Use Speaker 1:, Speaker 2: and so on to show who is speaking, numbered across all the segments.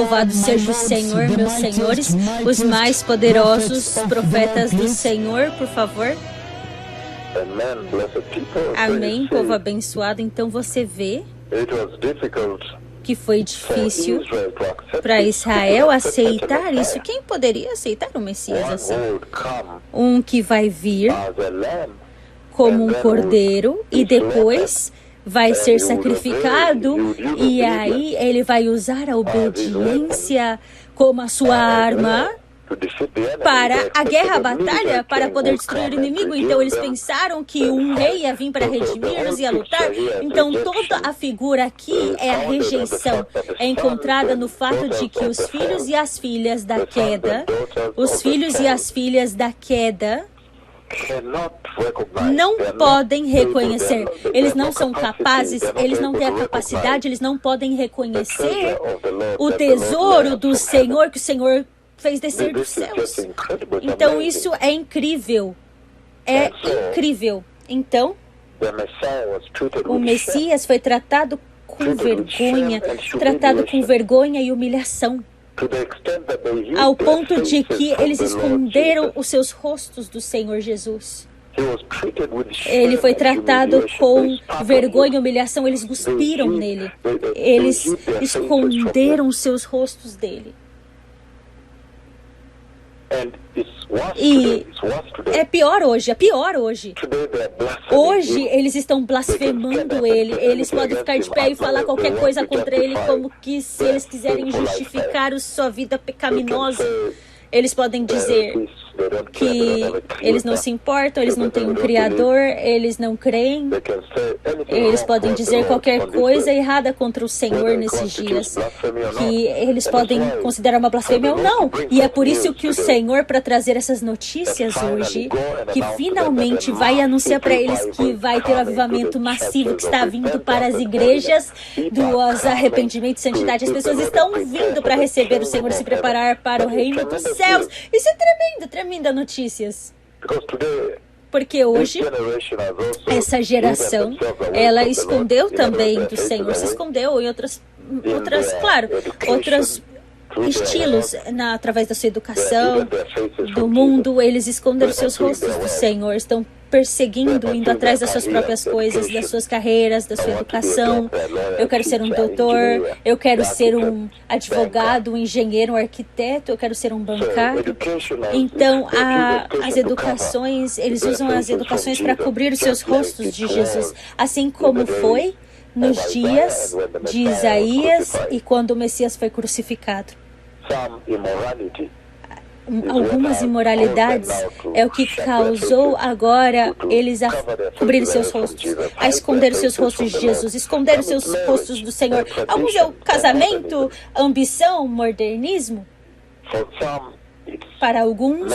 Speaker 1: Louvado seja o Senhor, meus senhores, os mais poderosos profetas do Senhor, por favor. Amém, povo abençoado. Então você vê que foi difícil para Israel aceitar isso. Quem poderia aceitar o Messias assim? Um que vai vir como um cordeiro e depois vai ser sacrificado, e aí ele vai usar a obediência como a sua arma para a guerra, a batalha, para poder destruir o inimigo. Então eles pensaram que um rei ia vir para redimir-nos e ia lutar. Então toda a figura aqui é a rejeição. É encontrada no fato de que os filhos e as filhas da queda, não podem reconhecer. Eles não são capazes, eles não têm a capacidade, eles não podem reconhecer o tesouro do Senhor que o Senhor fez descer dos céus. Então isso é incrível. É incrível. Então, o Messias foi tratado com vergonha e humilhação, ao ponto de que eles esconderam os seus rostos do Senhor Jesus. Ele foi tratado com vergonha e humilhação, eles cuspiram nele, eles esconderam os seus rostos dele. E é pior hoje. Hoje eles estão blasfemando ele. Eles podem ficar de pé e falar qualquer coisa contra ele, como que se eles quiserem justificar a sua vida pecaminosa. Eles podem dizer que eles não se importam, eles não têm um Criador, eles não creem. Eles podem dizer qualquer coisa errada contra o Senhor nesses dias, que eles podem considerar uma blasfêmia ou não. E é por isso que o Senhor, para trazer essas notícias hoje, que finalmente vai anunciar para eles que vai ter um avivamento massivo que está vindo para as igrejas dos arrependimentos e santidade. As pessoas estão vindo para receber o Senhor e se preparar para o reino dos céus. Isso é tremenda notícias. Porque hoje, essa geração, ela escondeu também do Senhor, se escondeu em outros estilos, através da sua educação, do mundo. Eles esconderam seus rostos do Senhor, estão perseguindo, indo atrás das suas próprias coisas, das suas carreiras, da sua educação. Eu quero ser um doutor, eu quero ser um advogado, um engenheiro, um arquiteto, eu quero ser um bancário. Então, as educações, eles usam as educações para cobrir os seus rostos de Jesus, assim como foi nos dias de Isaías e quando o Messias foi crucificado. Algumas imoralidades é o que causou agora eles a cobrir seus rostos, a esconder os seus rostos de Jesus, esconder os seus rostos do Senhor. Alguns é o casamento, ambição, modernismo. Para alguns,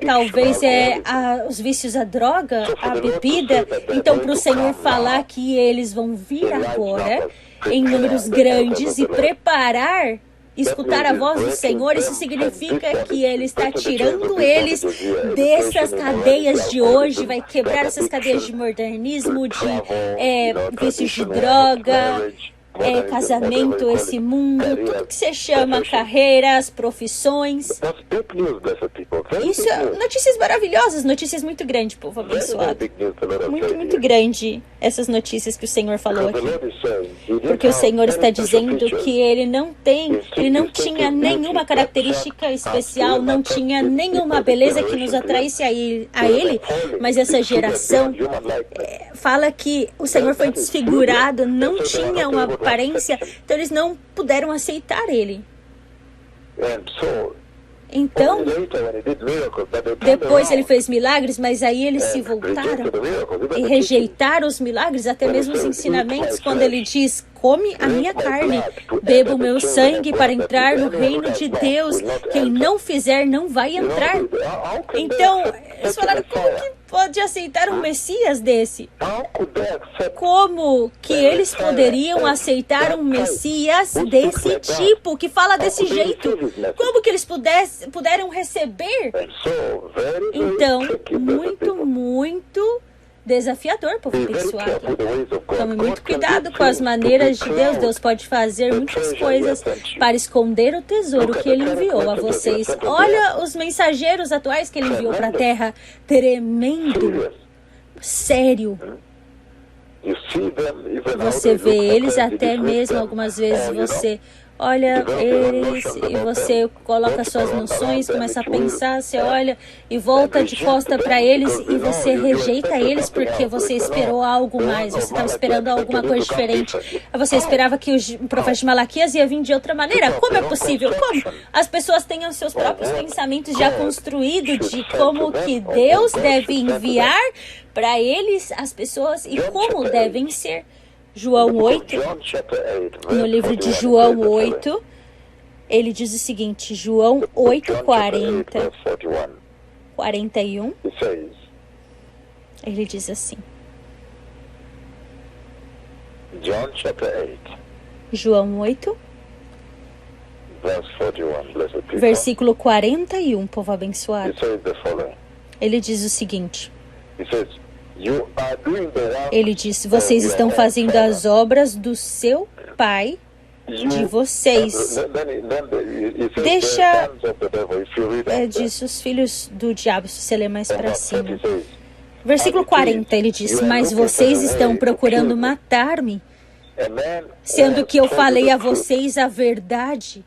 Speaker 1: talvez é os vícios, a droga, a bebida. Então, para o Senhor falar que eles vão vir agora em números grandes e escutar a voz do Senhor, isso significa que Ele está tirando eles dessas cadeias de hoje, vai quebrar essas cadeias de modernismo, de vícios de droga, casamento, esse mundo, tudo que você chama carreiras, profissões. Isso é notícias maravilhosas, notícias muito grandes, povo abençoado. Muito grande essas notícias que o Senhor falou aqui. Porque o Senhor está dizendo que ele não tinha nenhuma característica especial, não tinha nenhuma beleza que nos atraísse a ele, mas essa geração fala que o Senhor foi desfigurado, não tinha uma aparência, então eles não puderam aceitar ele. Então, depois ele fez milagres, mas aí eles se voltaram e rejeitaram os milagres, até mesmo os ensinamentos, quando ele diz: come a minha carne, beba o meu sangue para entrar no reino de Deus. Quem não fizer, não vai entrar. Então, eles falaram: como que pode aceitar um Messias desse? Como que eles poderiam aceitar um Messias desse tipo, que fala desse jeito? Como que eles puderam receber? Então, muito desafiador, povo abençoado. Tome muito cuidado com as maneiras de Deus. Deus pode fazer muitas coisas para esconder o tesouro que Ele enviou a vocês. Olha os mensageiros atuais que Ele enviou para a Terra. Tremendo. Sério. Você vê eles até mesmo, algumas vezes você olha eles e você coloca suas noções, começa a pensar, você olha e volta de costa para eles e você rejeita eles porque você esperou algo mais, você estava esperando alguma coisa diferente. Você esperava que o profeta de Malaquias ia vir de outra maneira. Como é possível? Como? As pessoas têm os seus próprios pensamentos já construídos de como que Deus deve enviar para eles as pessoas e como devem ser. João 8, no livro de João 8, ele diz o seguinte, João 8, 40, 41, ele diz assim, João 8, versículo 41, povo abençoado, ele diz o seguinte, ele disse, vocês estão fazendo as obras do seu pai, de vocês. Deixa, diz, os filhos do diabo, se você ler mais para cima. Versículo 40, ele disse, mas vocês estão procurando matar-me, sendo que eu falei a vocês a verdade,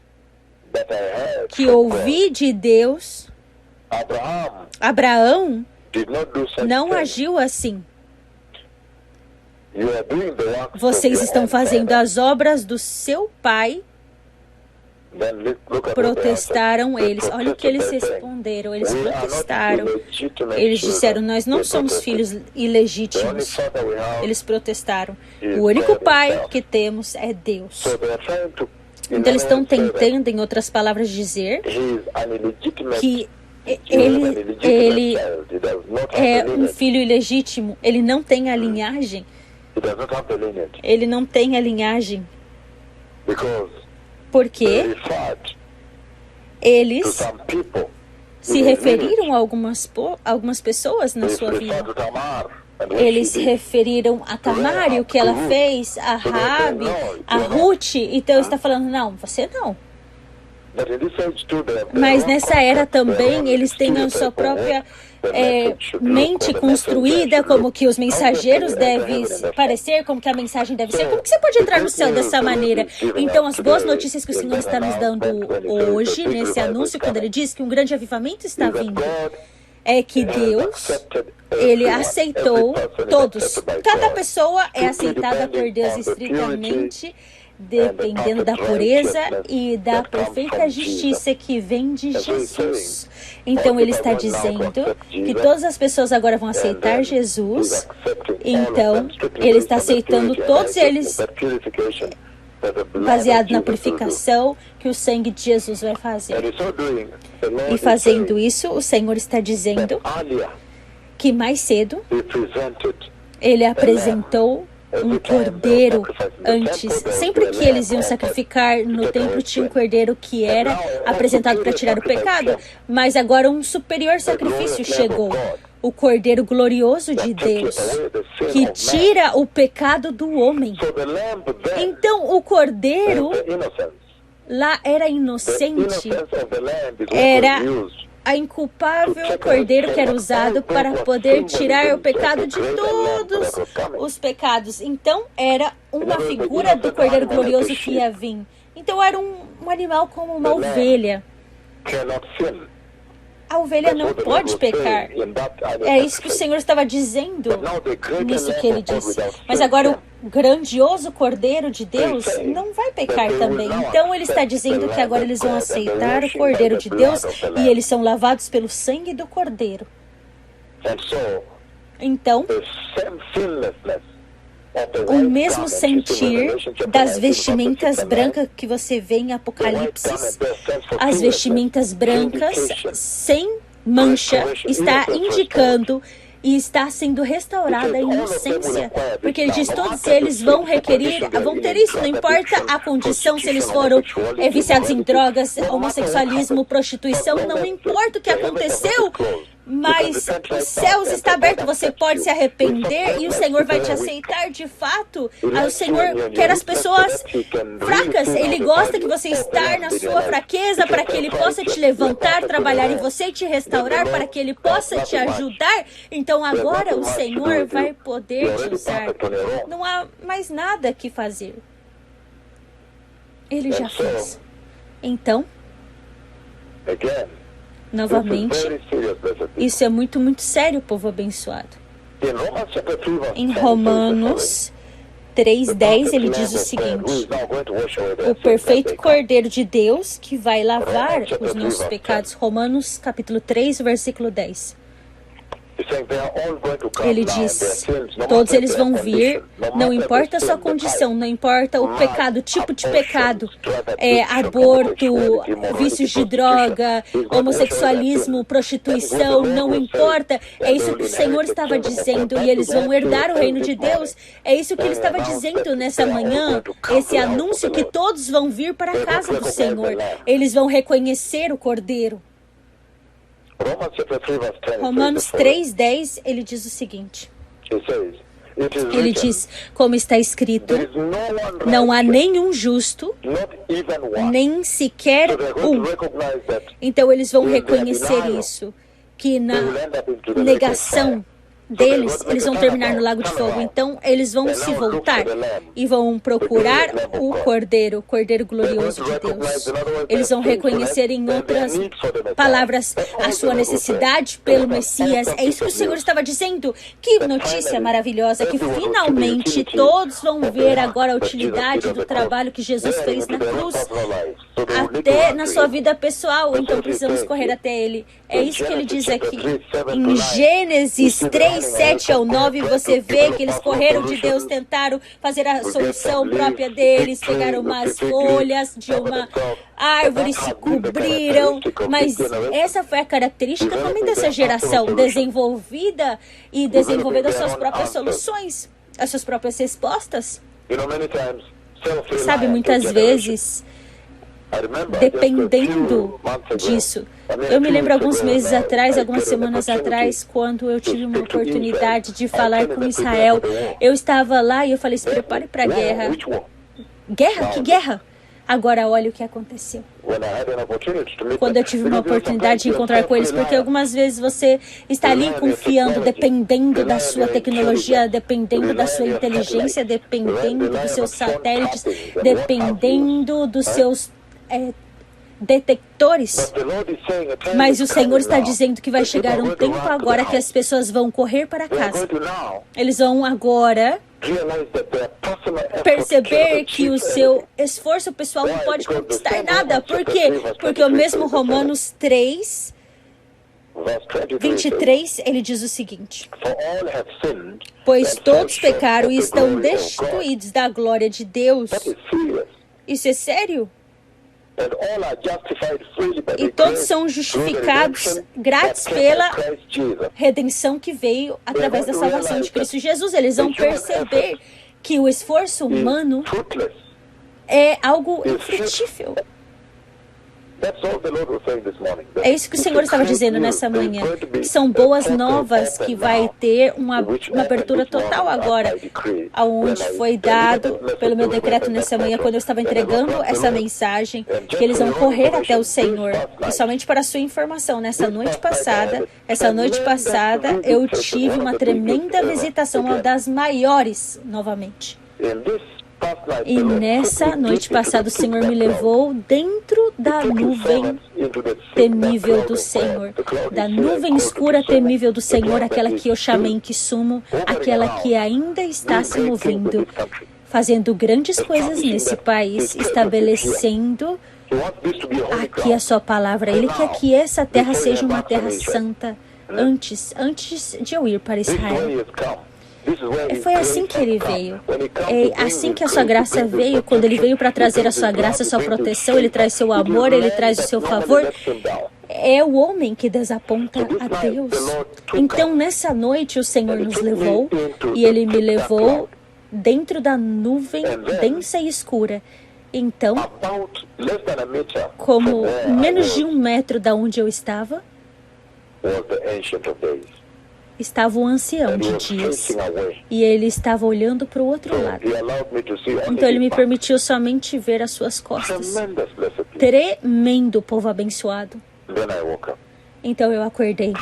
Speaker 1: que ouvi de Deus. Abraão não agiu assim. Vocês estão fazendo as obras do seu pai. Protestaram eles. Olha o que eles responderam. Eles protestaram. Eles disseram, nós não somos filhos ilegítimos. Eles protestaram. O único pai que temos é Deus. Então eles estão tentando, em outras palavras, dizer que ele é um filho ilegítimo. Ele não tem a linhagem. Ele não tem a linhagem. Porque eles se referiram a algumas pessoas na sua vida. Eles se referiram a Tamar e o que ela fez, a Raabe, a Ruth. Então está falando, não, você não. Mas nessa era também eles têm a sua própria mente construída, como que os mensageiros devem parecer, como que a mensagem deve ser. Como que você pode entrar no céu dessa maneira? Então as boas notícias que o Senhor está nos dando hoje, nesse anúncio, quando Ele diz que um grande avivamento está vindo, é que Deus, Ele aceitou todos. Cada pessoa é aceitada por Deus estritamente, dependendo da pureza e da perfeita justiça que vem de Jesus. Então Ele está dizendo que todas as pessoas agora vão aceitar Jesus. Então Ele está aceitando todos eles baseado na purificação que o sangue de Jesus vai fazer. E fazendo isso, o Senhor está dizendo que mais cedo Ele apresentou um cordeiro antes. Sempre que eles iam sacrificar no templo, tinha um cordeiro que era apresentado para tirar o pecado, mas agora um superior sacrifício chegou. O cordeiro glorioso de Deus, que tira o pecado do homem. Então, o cordeiro lá era inocente, era a inculpável cordeiro que era usado para poder tirar o pecado de todos os pecados. Então, era uma figura do cordeiro glorioso que ia vir. Então, era um animal como uma ovelha. A ovelha não pode pecar. É isso que o Senhor estava dizendo nisso que Ele disse. Mas agora o grandioso Cordeiro de Deus não vai pecar também. Então Ele está dizendo que agora eles vão aceitar o Cordeiro de Deus e eles são lavados pelo sangue do Cordeiro. Então, o mesmo sentir das vestimentas brancas que você vê em Apocalipse, as vestimentas brancas sem mancha, está indicando e está sendo restaurada a inocência, porque ele diz, todos eles vão ter isso, não importa a condição, se eles foram viciados em drogas, homossexualismo, prostituição, não importa o que aconteceu, mas os céus estão abertos, você pode se arrepender e o Senhor vai te aceitar de fato. O Senhor quer as pessoas fracas, Ele gosta que você esteja na sua fraqueza para que Ele possa te levantar, trabalhar em você e te restaurar, para que Ele possa te ajudar. Então agora o Senhor vai poder te usar. Não há mais nada que fazer. Ele já fez. Então, novamente, isso é muito, muito sério, povo abençoado. Em Romanos 3:10, ele diz o seguinte: o perfeito Cordeiro de Deus que vai lavar os nossos pecados. Romanos capítulo 3, versículo 10. Ele diz, todos eles vão vir, não importa a sua condição, não importa o pecado, o tipo de pecado, aborto, vícios de droga, homossexualismo, prostituição, não importa. É isso que o Senhor estava dizendo, e eles vão herdar o reino de Deus. É isso que ele estava dizendo nessa manhã, esse anúncio que todos vão vir para a casa do Senhor. Eles vão reconhecer o Cordeiro. Romanos 3:10, ele diz o seguinte. Ele diz, como está escrito, não há nenhum justo, nem sequer um. Então eles vão reconhecer isso, que na negação deles, eles vão terminar no lago de fogo. Então eles vão se voltar e vão procurar o Cordeiro glorioso de Deus. Eles vão reconhecer, em outras palavras, a sua necessidade pelo Messias. É isso que o Senhor estava dizendo. Que notícia maravilhosa, que finalmente todos vão ver agora a utilidade do trabalho que Jesus fez na cruz, até na sua vida pessoal. Então precisamos correr até Ele. É isso que ele diz aqui. Em Gênesis 3:7-9, você vê que eles correram de Deus, tentaram fazer a solução própria deles, pegaram umas folhas de uma árvore, se cobriram, mas essa foi a característica também dessa geração, desenvolvida e desenvolvendo as suas próprias soluções, as suas próprias respostas. Sabe, muitas vezes, dependendo disso. Eu me lembro alguns meses atrás, algumas semanas atrás, quando eu tive uma oportunidade de falar com Israel. Eu estava lá e eu falei, se prepare para a guerra. Guerra? Que guerra? Agora olha o que aconteceu. Quando eu tive uma oportunidade de encontrar com eles, porque algumas vezes você está ali confiando, dependendo da sua tecnologia, dependendo da sua inteligência, dependendo dos seus satélites, dependendo dos seus detectores, mas o Senhor está dizendo que vai chegar um tempo agora que as pessoas vão correr para casa. Eles vão agora perceber que o seu esforço pessoal não pode conquistar nada. Por quê? Porque o mesmo Romanos 3:23, ele diz o seguinte: pois todos pecaram e estão destituídos da glória de Deus. Isso é sério? E todos são justificados grátis pela redenção que veio através da salvação de Cristo Jesus. Eles vão perceber que o esforço humano é algo infrutífel. É isso que o Senhor estava dizendo nessa manhã, que são boas novas, que vai ter uma abertura total agora, aonde foi dado pelo meu decreto nessa manhã, quando eu estava entregando essa mensagem, que eles vão correr até o Senhor. E somente para a sua informação, essa noite passada, eu tive uma tremenda visitação, uma das maiores novamente. E nessa noite passada o Senhor me levou dentro da nuvem temível do Senhor, da nuvem escura temível do Senhor, aquela que eu chamei em Kisumu, aquela que ainda está se movendo, fazendo grandes coisas nesse país, estabelecendo aqui a sua palavra. Ele quer que essa terra seja uma terra santa antes de eu ir para Israel. Foi assim que ele veio. É assim que a sua graça veio. Quando ele veio para trazer a sua graça, a sua proteção, ele traz seu amor, ele traz o seu favor. É o homem que desaponta a Deus. Então, nessa noite, o Senhor nos levou e ele me levou dentro da nuvem densa e escura. Então, como menos de 1 metro da onde eu estava, estava o ancião de dias, e ele estava olhando para o outro lado. Então ele me permitiu somente ver as suas costas. Tremendo, povo abençoado. Então eu acordei.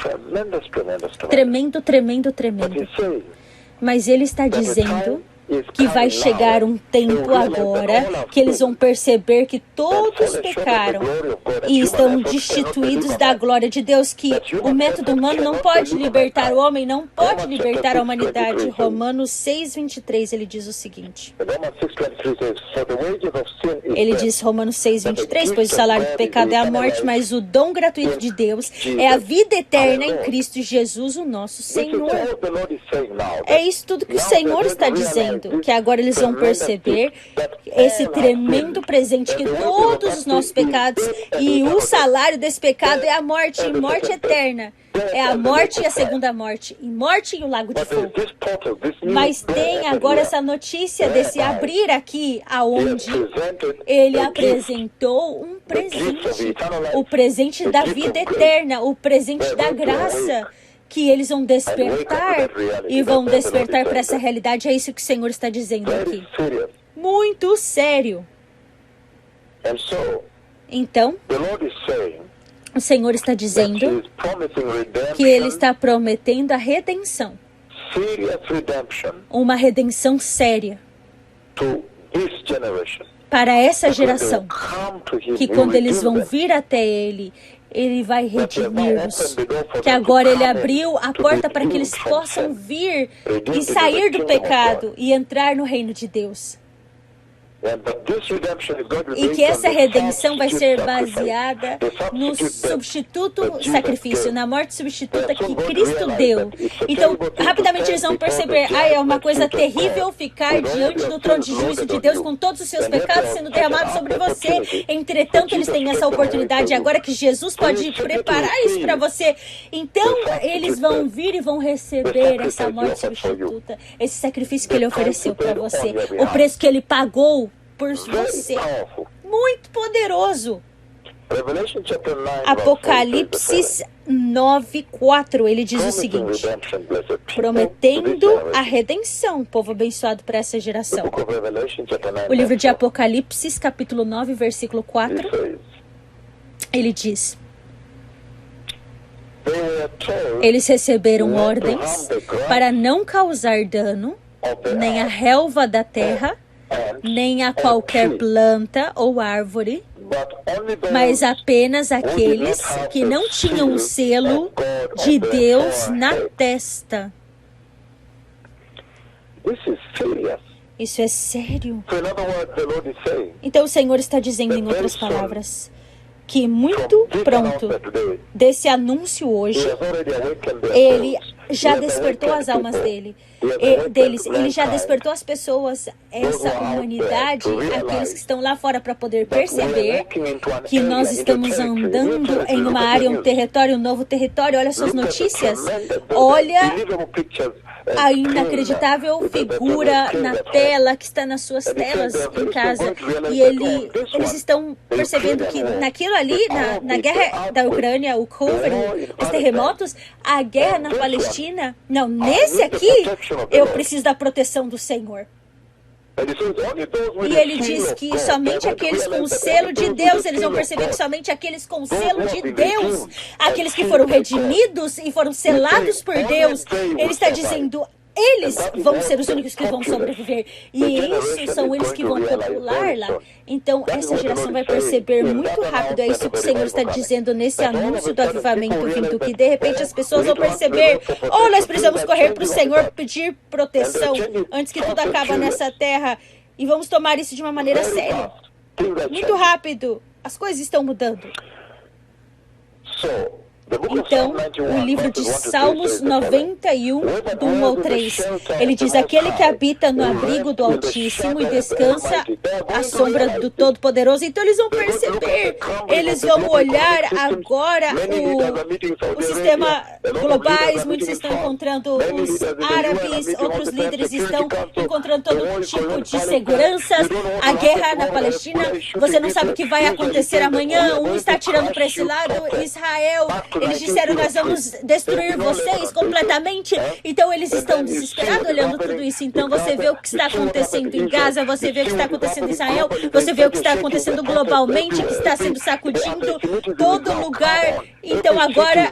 Speaker 1: Tremendo, tremendo, tremendo. Mas ele está dizendo que vai chegar um tempo agora que eles vão perceber que todos pecaram e estão destituídos da glória de Deus, que o método humano não pode libertar o homem, não pode libertar a humanidade. Romanos 6:23, ele diz o seguinte. Ele diz, Romanos 6:23, pois o salário do pecado é a morte, mas o dom gratuito de Deus é a vida eterna em Cristo Jesus, o nosso Senhor. É isso tudo que o Senhor está dizendo, que agora eles vão perceber esse tremendo presente, que todos os nossos pecados, e o salário desse pecado é a morte, e morte eterna. É a morte e a segunda morte, e morte e o lago de fogo. Mas tem agora essa notícia desse abrir aqui, aonde ele apresentou um presente, o presente da vida eterna, o presente da graça, que eles vão despertar e vão despertar para essa realidade. É isso que o Senhor está dizendo aqui. Muito sério. Então, o Senhor está dizendo que Ele está prometendo a redenção. Uma redenção séria para essa geração. Que quando eles vão vir até Ele, Ele vai redimir-nos. Que agora Ele abriu a porta para que eles possam vir e sair do pecado e entrar no reino de Deus. E que essa redenção vai ser baseada no substituto sacrifício, na morte substituta que Cristo deu. Então, rapidamente eles vão perceber, é uma coisa terrível ficar diante do trono de juízo de Deus com todos os seus pecados sendo derramados sobre você. Entretanto, eles têm essa oportunidade agora que Jesus pode preparar isso para você. Então, eles vão vir e vão receber essa morte substituta, esse sacrifício que Ele ofereceu para você, o preço que Ele pagou por você. Muito poderoso. Apocalipse 9:4, ele diz o seguinte, prometendo a redenção, povo abençoado para essa geração. O livro de Apocalipse, capítulo 9, versículo 4, ele diz, eles receberam ordens para não causar dano, nem à relva da terra, nem a qualquer planta ou árvore, mas apenas aqueles que não tinham o selo de Deus na testa. Isso é sério. Então o Senhor está dizendo, em outras palavras, que muito pronto desse anúncio hoje, Ele já despertou as almas deles. Ele já despertou as pessoas, essa humanidade, aqueles que estão lá fora, para poder perceber que nós estamos andando em uma área, um território, um novo território. Olha suas notícias. Olha a inacreditável figura na tela, que está nas suas telas em casa. E eles estão percebendo que naquilo ali, na guerra da Ucrânia, o COVID, os terremotos, a guerra na Palestina, não, nesse aqui, eu preciso da proteção do Senhor. E ele diz que somente aqueles com o selo de Deus, eles vão perceber que somente aqueles com o selo de Deus, aqueles que foram redimidos e foram selados por Deus, ele está dizendo, eles vão ser os únicos que vão sobreviver. E isso são eles que vão popular lá. Então, essa geração vai perceber muito rápido. É isso que o Senhor está dizendo nesse anúncio do avivamento vindo, que de repente as pessoas vão perceber, nós precisamos correr para o Senhor pedir proteção antes que tudo acabe nessa terra. E vamos tomar isso de uma maneira séria. Muito rápido. As coisas estão mudando. Então, o livro de Salmos 91, do 1 ao 3, ele diz, aquele que habita no abrigo do Altíssimo e descansa à sombra do Todo-Poderoso. Então, eles vão perceber, eles vão olhar agora o sistema globais, muitos estão encontrando, os árabes, outros líderes estão encontrando todo tipo de seguranças, a guerra na Palestina, você não sabe o que vai acontecer amanhã, um está tirando para esse lado, Israel Eles disseram, nós vamos destruir vocês completamente. Então eles estão desesperados olhando tudo isso. Então você vê o que está acontecendo em Gaza, você vê o que está acontecendo em Israel, você vê o que está acontecendo globalmente, que está sendo sacudindo todo lugar. Então agora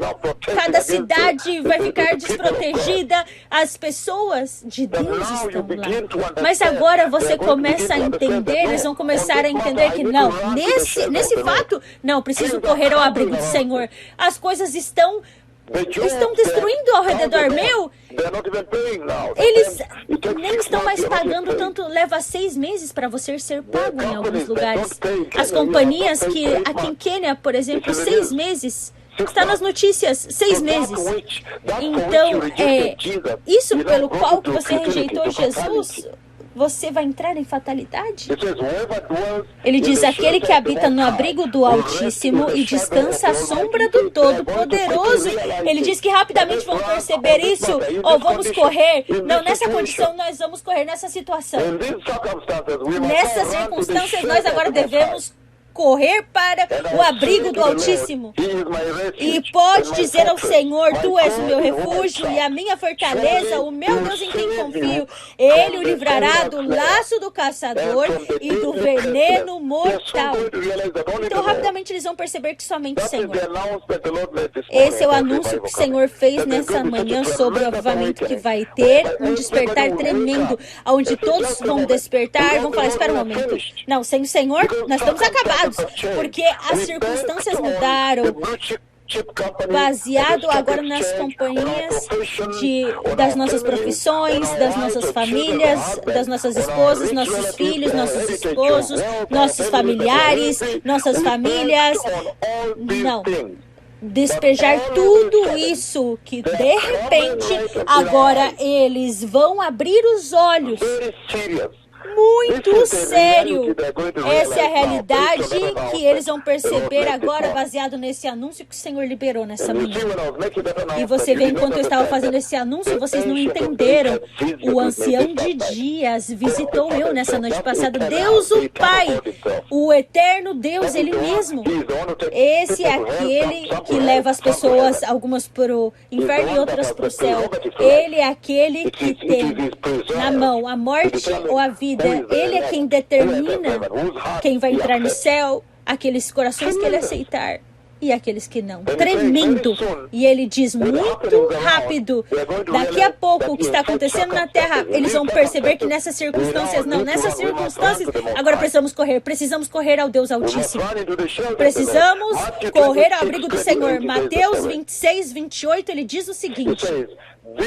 Speaker 1: cada cidade vai ficar desprotegida. As pessoas de Deus estão lá. Mas agora você começa a entender, eles vão começar a entender que não, nesse fato, não, preciso correr ao abrigo do Senhor. As coisas estão destruindo ao redor meu. Eles nem estão mais pagando tanto. Leva 6 meses para você ser pago em alguns lugares. As companhias que aqui em Quênia, por exemplo, 6 meses. Está nas notícias, 6 meses. Então, isso pelo qual que você rejeitou Jesus, você vai entrar em fatalidade? Ele diz, aquele que habita no abrigo do Altíssimo e descansa à sombra do Todo-Poderoso. Ele diz que rapidamente vão perceber isso. Ou vamos correr. Não, nessa condição nós vamos correr, nessa situação. Nessas circunstâncias nós agora devemos correr para o abrigo do Altíssimo. E pode dizer ao Senhor, tu és o meu refúgio e a minha fortaleza, o meu Deus em quem confio. Ele o livrará do laço do caçador e do veneno mortal. Então rapidamente eles vão perceber que somente o Senhor. Esse é o anúncio que o Senhor fez nessa manhã sobre o avivamento que vai ter, um despertar tremendo, onde todos vão despertar, vão falar, espera um momento. Não, sem o Senhor, nós estamos acabados. Porque as circunstâncias mudaram, baseado agora nas companhias das nossas profissões, das nossas famílias, das nossas esposas, nossos filhos, nossos esposos, nossos familiares, nossas famílias. Não. Despejar tudo isso que de repente agora eles vão abrir os olhos. Muito sério. Essa é a realidade que eles vão perceber agora, baseado nesse anúncio que o Senhor liberou nessa manhã. E você vê, enquanto eu estava fazendo esse anúncio, vocês não entenderam. O ancião de dias visitou eu nessa noite passada. Deus o Pai, o eterno Deus, Ele mesmo. Esse é aquele que leva as pessoas, algumas para o inferno e outras para o céu. Ele é aquele que tem na mão a morte ou a vida. Ele é quem determina quem vai entrar no céu, aqueles corações que ele aceitar e aqueles que não. Tremendo. E ele diz muito rápido, daqui a pouco o que está acontecendo na terra, eles vão perceber que nessas circunstâncias, não, nessas circunstâncias, agora precisamos correr ao Deus Altíssimo. Precisamos correr ao abrigo do Senhor. Mateus 26, 28, ele diz o seguinte.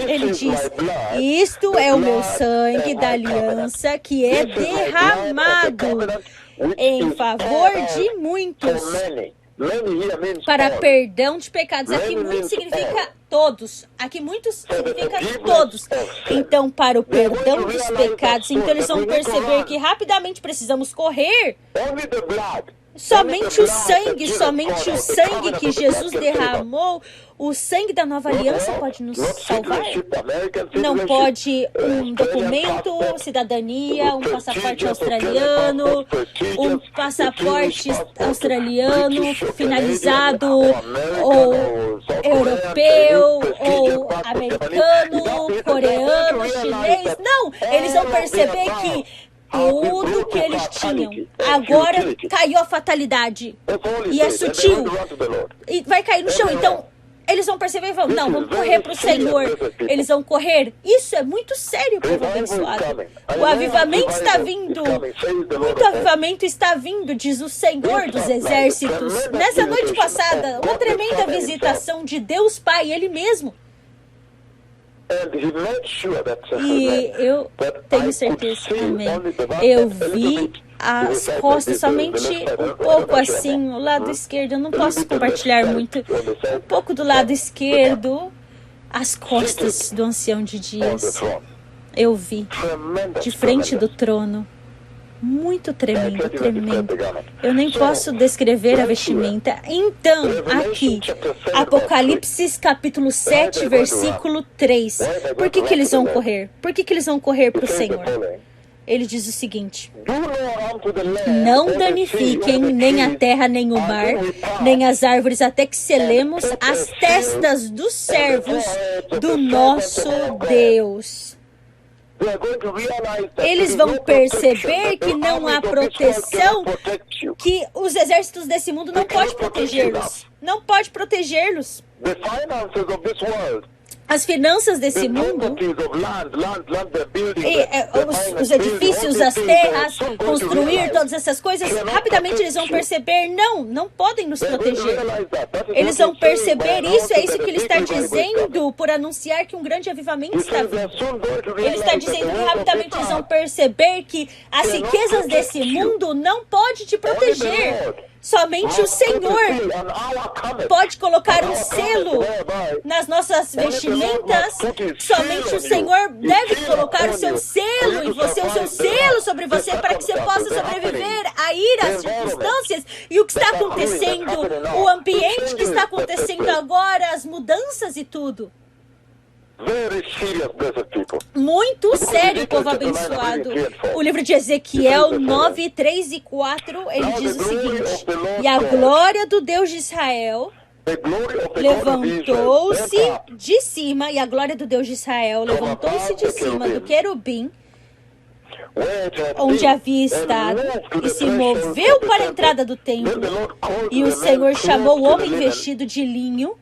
Speaker 1: Ele diz, isto é o meu sangue da aliança que é derramado em favor de muitos para perdão de pecados. Aqui muito significa todos. Aqui muitos significa todos. Então, para o perdão dos pecados, então eles vão perceber que rapidamente precisamos correr. Somente o sangue que Jesus derramou, o sangue da nova aliança pode nos salvar. Não pode um documento, cidadania, um passaporte australiano, um passaporte australiano finalizado, ou europeu, ou americano, coreano, chinês. Não, eles vão perceber que tudo que eles tinham agora caiu a fatalidade. E é sutil. E vai cair no chão. Então, eles vão perceber e vão, não, vamos correr para o Senhor. Eles vão correr. Isso é muito sério, povo abençoado. O avivamento está vindo. Muito avivamento está vindo, diz o Senhor dos Exércitos. Nessa noite passada, uma tremenda visitação de Deus Pai, Ele mesmo. E eu tenho certeza, amém. Eu vi as costas, somente um pouco assim, o lado esquerdo. Eu não posso compartilhar muito. Um pouco do lado esquerdo, as costas do ancião de dias. Eu vi de frente do trono. Muito tremendo, tremendo. Eu nem posso descrever a vestimenta. Então, aqui, Apocalipse capítulo 7, versículo 3. Por que eles vão correr? Por que eles vão correr para o Senhor? Ele diz o seguinte: não danifiquem nem a terra, nem o mar, nem as árvores, até que selemos as testas dos servos do nosso Deus. Eles vão perceber que não há proteção, que os exércitos desse mundo não podem protegê-los. Não pode protegê-los. As finanças desse mundo, os edifícios, as terras, construir todas essas coisas, rapidamente eles vão perceber, não podem nos proteger. Eles vão perceber isso, é isso que ele está dizendo por anunciar que um grande avivamento está vindo. Ele está dizendo que rapidamente eles vão perceber que as riquezas desse mundo não podem te proteger. Somente o Senhor pode colocar um selo nas nossas vestimentas. Somente o Senhor deve colocar o seu selo em você, o seu selo sobre você, para que você possa sobreviver a ir às circunstâncias e o que está acontecendo, o ambiente que está acontecendo agora, as mudanças e tudo. Muito sério, povo abençoado. O livro de Ezequiel 9, 3 e 4, ele diz o seguinte: e a glória do Deus de Israel levantou-se de cima, e a glória do Deus de Israel levantou-se de cima do querubim onde havia estado, e se moveu para a entrada do templo, e o Senhor chamou o homem vestido de linho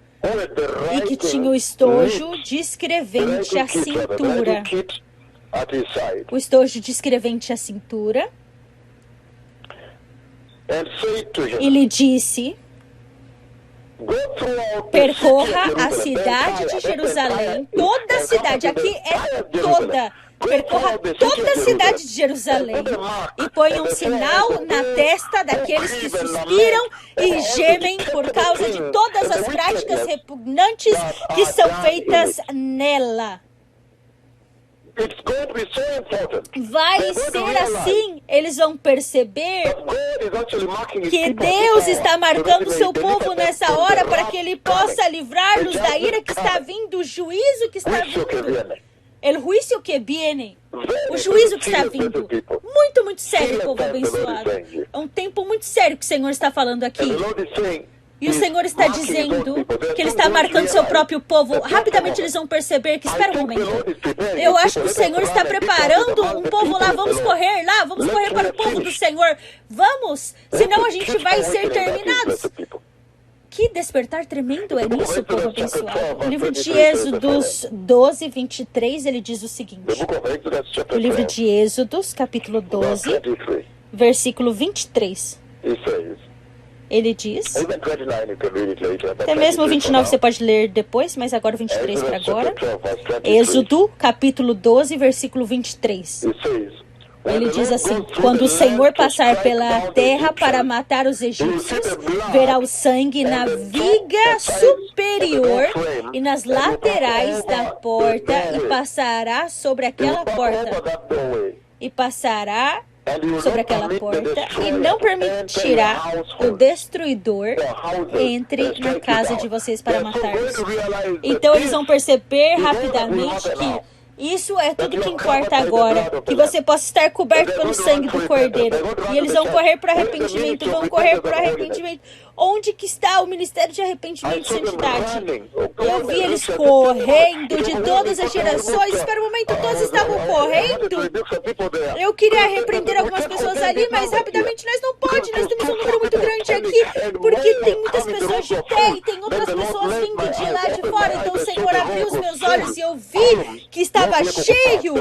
Speaker 1: e que tinha o estojo de escrevente à cintura. O estojo de escrevente à cintura. E lhe disse: percorra a cidade de Jerusalém, toda a cidade, aqui é toda. Percorra toda a cidade de Jerusalém e ponha um sinal na testa daqueles que suspiram e gemem por causa de todas as práticas repugnantes que são feitas nela. Vai ser assim. Eles vão perceber que Deus está marcando o seu povo nessa hora para que Ele possa livrar-nos da ira que está vindo, o juízo que está vindo. El juicio que viene. O juízo que está vindo. Muito, muito sério, povo abençoado. É um tempo muito sério que o Senhor está falando aqui. E o Senhor está dizendo que Ele está marcando seu próprio povo. Rapidamente eles vão perceber que, espera um momento, eu acho que o Senhor está preparando um povo lá. Vamos correr lá, vamos correr para o povo do Senhor. Vamos, senão a gente vai ser terminados. Que despertar tremendo é nisso, povo abençoado. O livro de Êxodos 12, 23, ele diz o seguinte. O livro de Êxodos, capítulo 12, versículo 23. Ele diz, até mesmo o 29 você pode ler depois, mas agora o 23 para agora. Êxodo, capítulo 12, versículo 23. Ele diz assim: quando o Senhor passar pela terra para matar os egípcios, verá o sangue na viga superior e nas laterais da porta, e passará sobre aquela porta. E não permitirá o destruidor entre na casa de vocês para matar-os. Então eles vão perceber rapidamente que isso é tudo que importa agora, que você possa estar coberto pelo sangue do Cordeiro. E eles vão correr para arrependimento, Onde que está o ministério de arrependimento e santidade? Eu vi eles correndo de todas as gerações. Espera um momento, todos estavam correndo. Eu queria repreender algumas pessoas ali, mas rapidamente nós não podemos. Nós temos um número muito grande aqui, porque tem muitas pessoas de pé e tem outras pessoas vindo de lá de fora. Então o Senhor abriu os meus olhos e eu vi que estava cheio.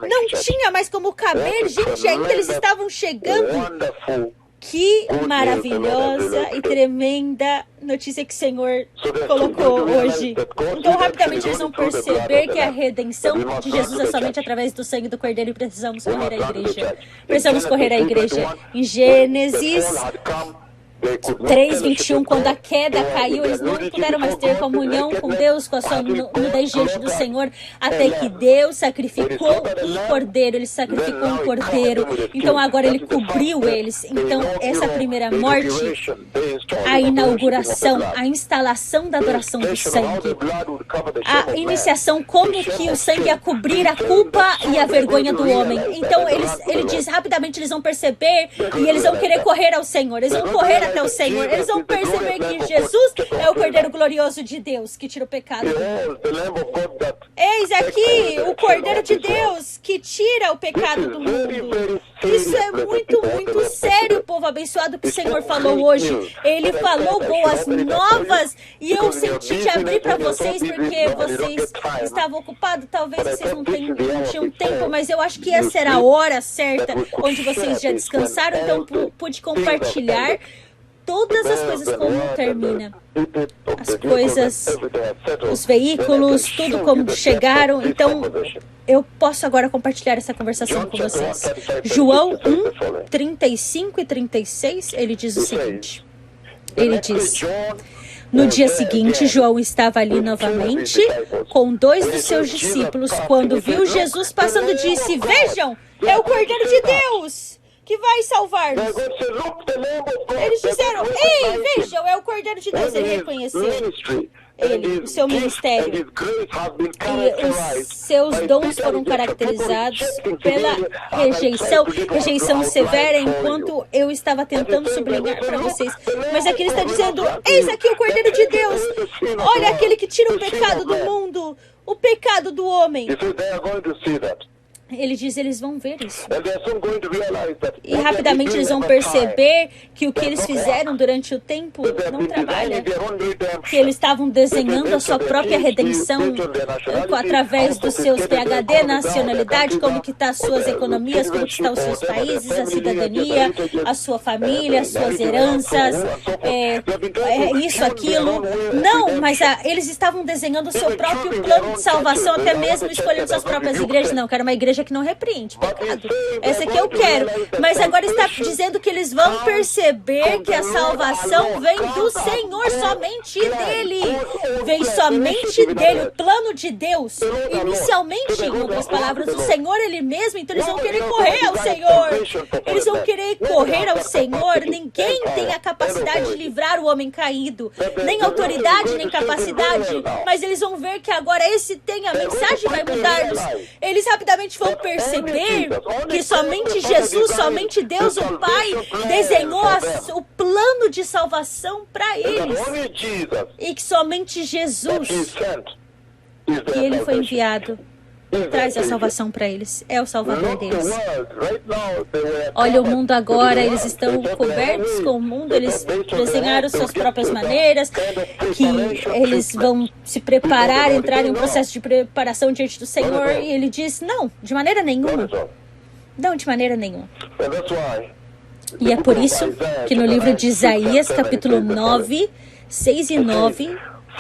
Speaker 1: Não tinha mais como caber. Gente, ainda eles estavam chegando. Que maravilhosa e tremenda notícia que o Senhor colocou hoje. Então, rapidamente, eles vão perceber que a redenção de Jesus é somente através do sangue do Cordeiro, e precisamos correr à igreja. Precisamos correr à igreja. Em Gênesis 3:21, quando a queda caiu, eles não puderam mais ter comunhão com Deus, com a sua nudez diante do Senhor, até que Deus sacrificou um cordeiro, ele sacrificou um cordeiro, então agora ele cobriu eles. Então essa primeira morte, a inauguração, a instalação da adoração do sangue, a iniciação, como que o sangue ia cobrir a culpa e a vergonha do homem. Então ele diz, rapidamente eles vão perceber e eles vão querer correr ao Senhor, eles vão correr até o Senhor, eles vão perceber que Jesus é o Cordeiro glorioso de Deus que tira o pecado do mundo. Eis aqui o Cordeiro de Deus que tira o pecado do mundo. Isso é muito, muito sério, povo abençoado, que o Senhor falou hoje. Ele falou boas novas e eu senti de abrir para vocês porque vocês estavam ocupados, talvez vocês não tinham tempo, mas eu acho que essa era a hora certa onde vocês já descansaram, então pude compartilhar todas as coisas como termina. As coisas, os veículos, tudo como chegaram. Então, eu posso agora compartilhar essa conversação com vocês. João 1, 35 e 36, ele diz o seguinte. Ele diz: no dia seguinte, João estava ali novamente com 2 dos seus discípulos. Quando viu Jesus passando, disse: vejam, é o Cordeiro de Deus que vai salvar-nos. Eles disseram: ei, vejam, é o Cordeiro de Deus. Ele reconheceu o seu ministério. E os seus dons foram caracterizados pela rejeição severa, enquanto eu estava tentando sublinhar para vocês. Mas aqui ele está dizendo: eis aqui o Cordeiro de Deus. Olha, aquele que tira o pecado do mundo, o pecado do homem. Ele diz, eles vão ver isso. E rapidamente eles vão perceber que o que eles fizeram durante o tempo não trabalha. Que eles estavam desenhando a sua própria redenção através dos seus PhD, nacionalidade, como que estão as suas economias, como que estão os seus países, a cidadania, a sua família, as suas heranças, isso, aquilo. Não, mas eles estavam desenhando o seu próprio plano de salvação, até mesmo escolhendo suas próprias igrejas. Não, quero uma igreja que não repreende pecado. Essa que eu quero. Mas agora está dizendo que eles vão perceber que a salvação vem do Senhor, somente dele. Vem somente dele, o plano de Deus. Inicialmente, em outras palavras, o Senhor ele mesmo. Então eles vão querer correr ao Senhor. Eles vão querer correr ao Senhor. Ninguém tem a capacidade de livrar o homem caído. Nem autoridade, nem capacidade. Mas eles vão ver que agora esse tem a mensagem, vai mudar-nos. Eles rapidamente vão perceber que somente Jesus, somente Deus, o Pai, desenhou o plano de salvação para eles. E que somente Jesus, que ele foi enviado, traz a salvação para eles. É o Salvador deles. Olha o mundo agora, eles estão cobertos com o mundo, eles desenharam suas próprias maneiras, que eles vão se preparar, entrar em um processo de preparação diante do Senhor, e ele diz, não, de maneira nenhuma. Não, de maneira nenhuma. E é por isso que no livro de Isaías, capítulo 9, 6 e 9...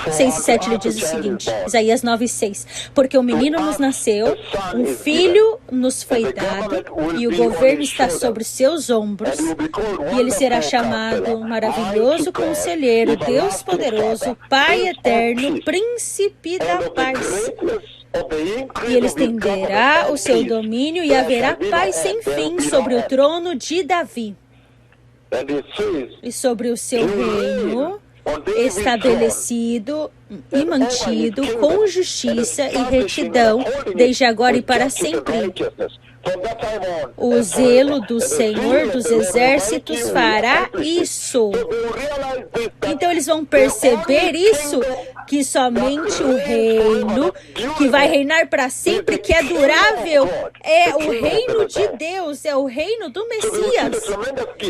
Speaker 1: 6 e 7 ele diz o seguinte, Isaías 9 e 6, porque um menino nos nasceu, um filho nos foi dado, e o governo está sobre seus ombros, e ele será chamado Maravilhoso Conselheiro, Deus Poderoso, Pai Eterno, Príncipe da Paz. E ele estenderá o seu domínio e haverá paz sem fim sobre o trono de Davi e sobre o seu reino, estabelecido e mantido com justiça e retidão desde agora e para sempre. O zelo do Senhor dos Exércitos fará isso. Então eles vão perceber isso, que somente o reino que vai reinar para sempre, que é durável, é o reino de Deus, é o reino do Messias.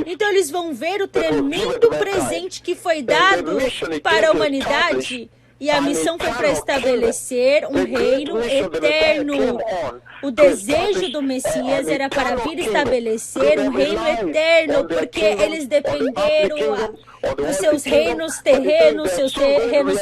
Speaker 1: Então eles vão ver o tremendo presente que foi dado para a humanidade. E a missão foi para estabelecer um reino eterno. O desejo do Messias era para vir estabelecer um reino eterno, porque eles dependeram dos seus reinos terrenos, seus reinos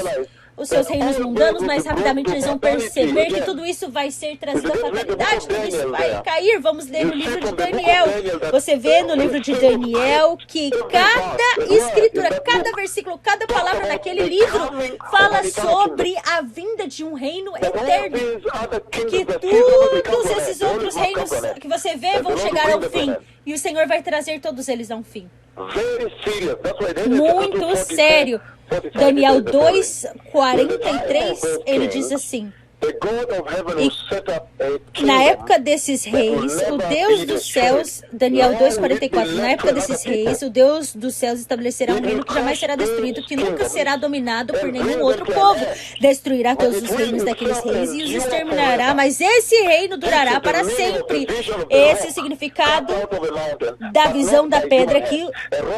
Speaker 1: os seus reinos mundanos, mas rapidamente eles vão perceber que tudo isso vai ser trazido à fatalidade, tudo isso vai cair. Vamos ler no livro de Daniel. Você vê no livro de Daniel que cada escritura, cada versículo, cada palavra daquele livro fala sobre a vinda de um reino eterno. Que todos esses outros reinos que você vê vão chegar ao fim. E o Senhor vai trazer todos eles a um fim. Muito sério. Daniel 2:43, ele diz assim: e na época desses reis, o Deus dos céus, Daniel 2:44, na época desses reis, o Deus dos céus estabelecerá um reino que jamais será destruído, que nunca será dominado por nenhum outro povo. Destruirá todos os reinos daqueles reis e os exterminará, mas esse reino durará para sempre. Esse é o significado da visão da pedra que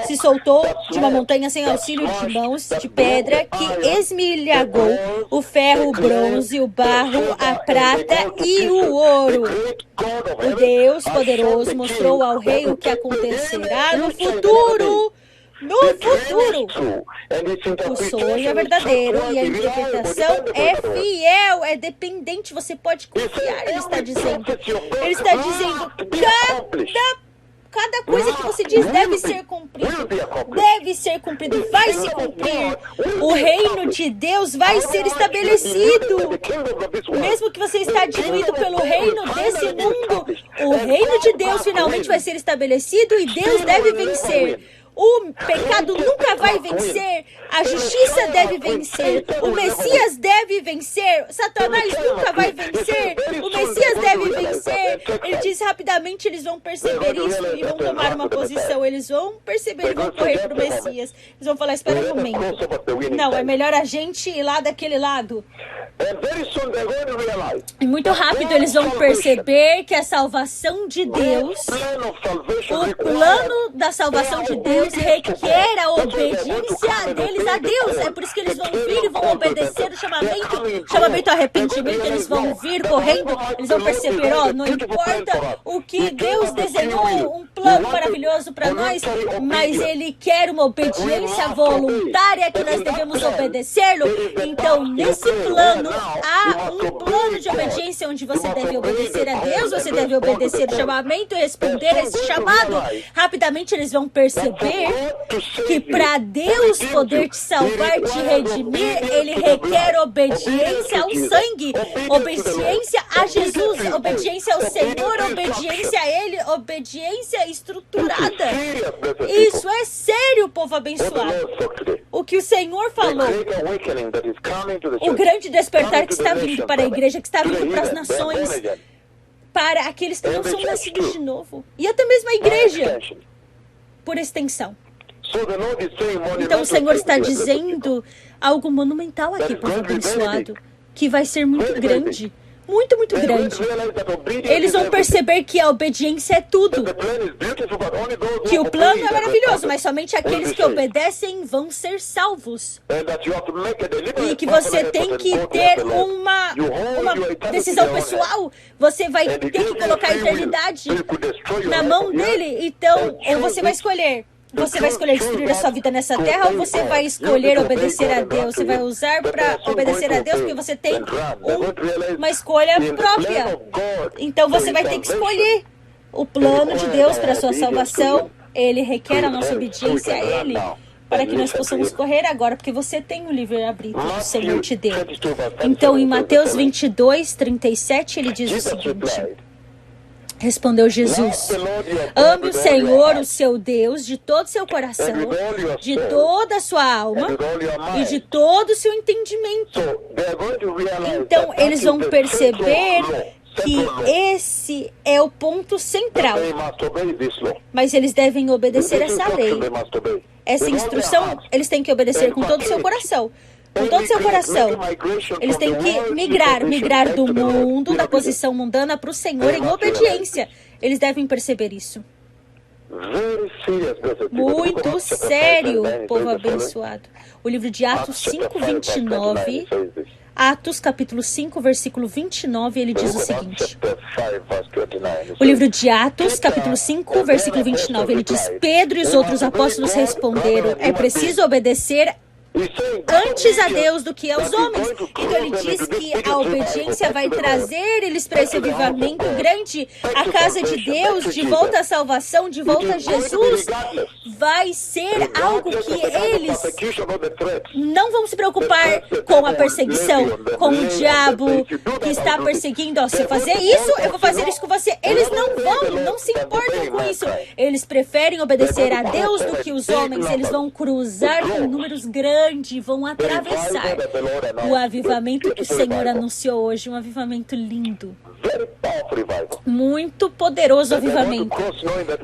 Speaker 1: se soltou de uma montanha sem auxílio de mãos de pedra, que esmilhagou o ferro, o bronze, o barro, a prata e o ouro. O Deus poderoso mostrou ao rei o que acontecerá no futuro. No futuro. O sonho é verdadeiro e a interpretação é fiel, é dependente. Você pode confiar, ele está dizendo. Ele está dizendo, cada coisa que você diz deve ser cumprido. Deve ser cumprido. Vai se cumprir. O reino de Deus vai ser estabelecido. Mesmo que você está diluído pelo reino desse mundo, o reino de Deus finalmente vai ser estabelecido e Deus deve vencer. O pecado nunca vai vencer, a justiça deve vencer, o Messias deve vencer, Satanás nunca vai vencer, o Messias deve vencer. Ele diz rapidamente, eles vão perceber isso e vão tomar uma posição, eles vão perceber e vão correr para o Messias. Eles vão falar, espera um momento, não, é melhor a gente ir lá daquele lado. E muito rápido eles vão perceber que a salvação de Deus, o plano da salvação de Deus requer a obediência deles a Deus. É por isso que eles vão vir e vão obedecer o chamamento ao arrependimento. Eles vão vir correndo, eles vão perceber, não importa o que Deus desenhou, um plano maravilhoso para nós, mas Ele quer uma obediência voluntária que nós devemos obedecê-lo. Então, nesse plano, há um plano de obediência onde você deve obedecer a Deus, você deve obedecer o chamamento e responder a esse chamado. Rapidamente eles vão perceber que para Deus poder te salvar, te redimir, Ele requer obediência ao sangue, obediência a Jesus, obediência ao Senhor, obediência a Ele, obediência estruturada. Isso é sério, povo abençoado. O que o Senhor falou, o grande despertar que está vindo para a igreja, que está vindo para as nações, para aqueles que não são nascidos de novo, e até mesmo a igreja, por extensão. Então o Senhor está dizendo algo monumental aqui, povo abençoado, que vai ser muito grande. Muito, muito grande. Eles vão perceber que a obediência é tudo. Que o plano é maravilhoso, mas somente aqueles que obedecem vão ser salvos. E que você tem que ter uma decisão pessoal. Você vai ter que colocar a eternidade na mão dele. Então, ou você vai escolher. Você vai escolher destruir a sua vida nessa terra ou você vai escolher obedecer a Deus? Você vai usar para obedecer a Deus porque você tem uma escolha própria. Então você vai ter que escolher o plano de Deus para a sua salvação. Ele requer a nossa obediência a Ele para que nós possamos correr agora, porque você tem o livre-arbítrio que o Senhor te deu. Então em Mateus 22:37 ele diz o seguinte: respondeu Jesus: ame o Senhor, o seu Deus, de todo o seu coração, de toda a sua alma e de todo o seu entendimento. Então, eles vão perceber que esse é o ponto central. Mas eles devem obedecer essa lei. Essa instrução, eles têm que obedecer com todo o seu coração. Com todo o seu coração. Eles têm que migrar do mundo, da posição mundana, para o Senhor em obediência. Eles devem perceber isso. Muito sério, povo abençoado. O livro de Atos 5:29, Atos capítulo 5, versículo 29, ele diz o seguinte. O livro de Atos, capítulo 5, versículo 29, ele diz: Pedro e os outros apóstolos responderam: é preciso obedecer antes a Deus do que aos homens. Então ele diz que a obediência vai trazer eles para esse avivamento grande, a casa de Deus, de volta à salvação, de volta a Jesus. Vai ser algo que eles não vão se preocupar com a perseguição, com o diabo que está perseguindo. Ó, se fazer isso, eu vou fazer isso com você. Eles não se importam com isso. Eles preferem obedecer a Deus do que os homens. Eles vão cruzar com números grandes, vão atravessar o avivamento que o Senhor anunciou hoje, um avivamento lindo, muito poderoso avivamento.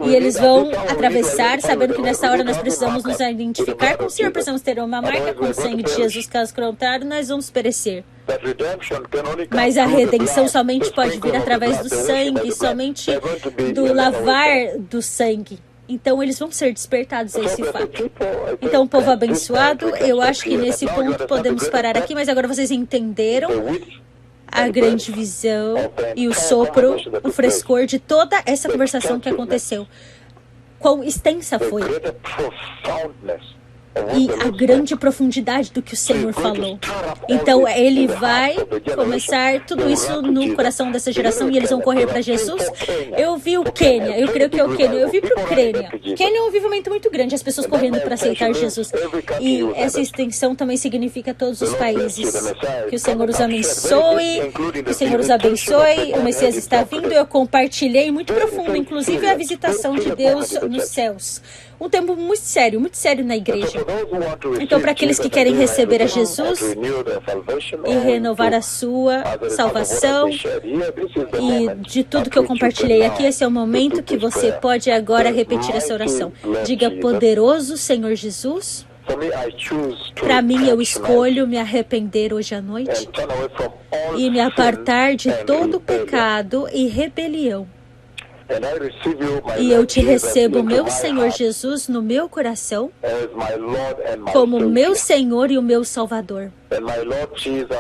Speaker 1: E eles vão atravessar, sabendo que nessa hora nós precisamos nos identificar com o Senhor, precisamos ter uma marca com o sangue de Jesus, caso contrário nós vamos perecer. Mas a redenção somente pode vir através do sangue, somente do lavar do sangue. Então, eles vão ser despertados a esse fato. Então, povo abençoado, eu acho que nesse ponto podemos parar aqui, mas agora vocês entenderam a grande visão e o sopro, o frescor de toda essa conversação que aconteceu. Quão extensa foi. E a grande profundidade do que o Senhor falou. Então, ele vai começar tudo isso no coração dessa geração e eles vão correr para Jesus. Eu vi o Quênia, eu creio que é o Quênia. Eu vi para o Quênia. Quênia é um avivamento muito grande, as pessoas correndo para aceitar Jesus. E essa extensão também significa todos os países. Que o Senhor os abençoe, que o Senhor os abençoe. O Messias está vindo, eu compartilhei muito profundo, inclusive a visitação de Deus nos céus. Um tempo muito sério na igreja. Então, para aqueles que querem receber a Jesus e renovar a sua salvação e de tudo que eu compartilhei aqui, esse é o momento que você pode agora repetir essa oração. Diga: poderoso Senhor Jesus, para mim eu escolho me arrepender hoje à noite e me apartar de todo pecado e rebelião. E eu te recebo, meu Senhor Jesus, no meu coração, como meu Senhor e o meu Salvador.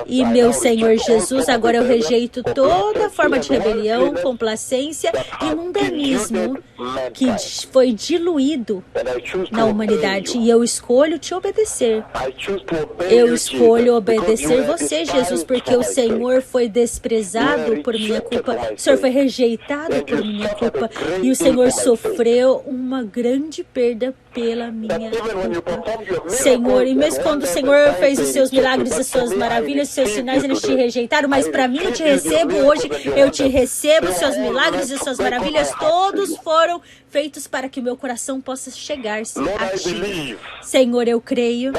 Speaker 1: E meu Senhor Jesus, agora eu rejeito toda forma de rebelião, complacência e mundanismo que foi diluído na humanidade. E eu escolho te obedecer. Eu escolho obedecer você, Jesus, porque o Senhor foi desprezado por minha culpa. O Senhor foi rejeitado por minha culpa. E o Senhor sofreu uma grande perda pela minha culpa. Senhor, e mesmo quando o Senhor fez os seus milagres, as suas maravilhas, os seus sinais, eles te rejeitaram, mas para mim eu te recebo hoje, eu te recebo, os seus milagres e as suas maravilhas, todos foram feitos para que o meu coração possa chegar-se a ti. Senhor, eu creio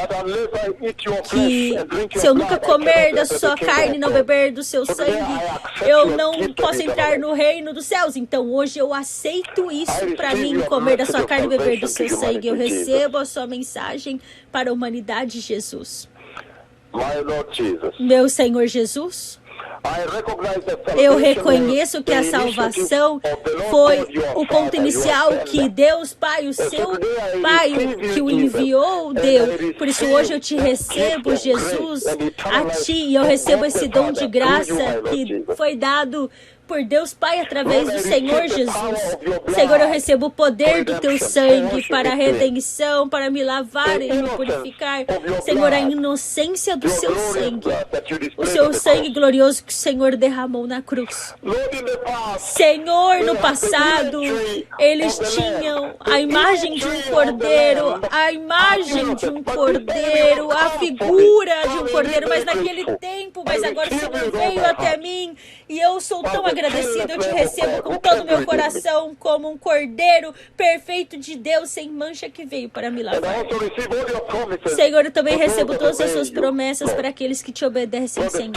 Speaker 1: que se eu nunca comer da sua carne e não beber do seu sangue, eu não posso entrar no reino dos céus. Então hoje eu aceito isso para mim, comer da sua carne e beber do seu sangue. Eu recebo a sua mensagem para a humanidade, Jesus. Meu Senhor Jesus, eu reconheço que a salvação foi o ponto inicial que Deus Pai, o seu Pai, que o enviou, deu. Por isso hoje eu te recebo, Jesus, a ti, e eu recebo esse dom de graça que foi dado por Deus Pai através do Senhor Jesus. Senhor, eu recebo o poder do teu sangue para a redenção, para me lavar e me purificar. Senhor, a inocência do seu sangue, o seu sangue glorioso que o Senhor derramou na cruz. Senhor, no passado, eles tinham a imagem de um cordeiro, a figura de um cordeiro, mas naquele tempo, mas agora o Senhor veio até mim e eu sou tão agradecido, eu te recebo com todo o meu coração como um cordeiro perfeito de Deus, sem mancha, que veio para me lavar. Senhor, eu também recebo todas as suas promessas para aqueles que te obedecem, Senhor.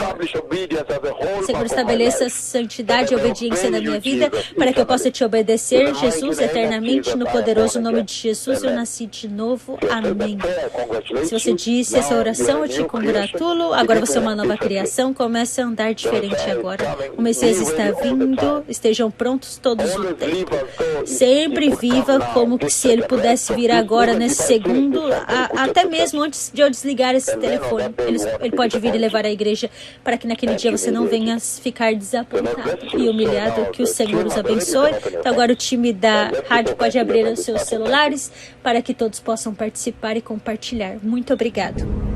Speaker 1: Senhor, estabeleça a santidade e obediência na minha vida para que eu possa te obedecer, Jesus, eternamente, no poderoso nome de Jesus, eu nasci de novo. Amém. Se você disse essa oração, eu te congratulo. Agora você é uma nova criação, comece a andar diferente agora. O Messias está vindo, estejam prontos todos o tempo. Sempre viva como que se ele pudesse vir agora nesse segundo, até mesmo antes de eu desligar esse telefone. Ele pode vir e levar a igreja para que naquele dia você não venha ficar desapontado e humilhado. Que o Senhor os abençoe. Então agora o time da rádio pode abrir os seus celulares para que todos possam participar e compartilhar. Muito obrigado.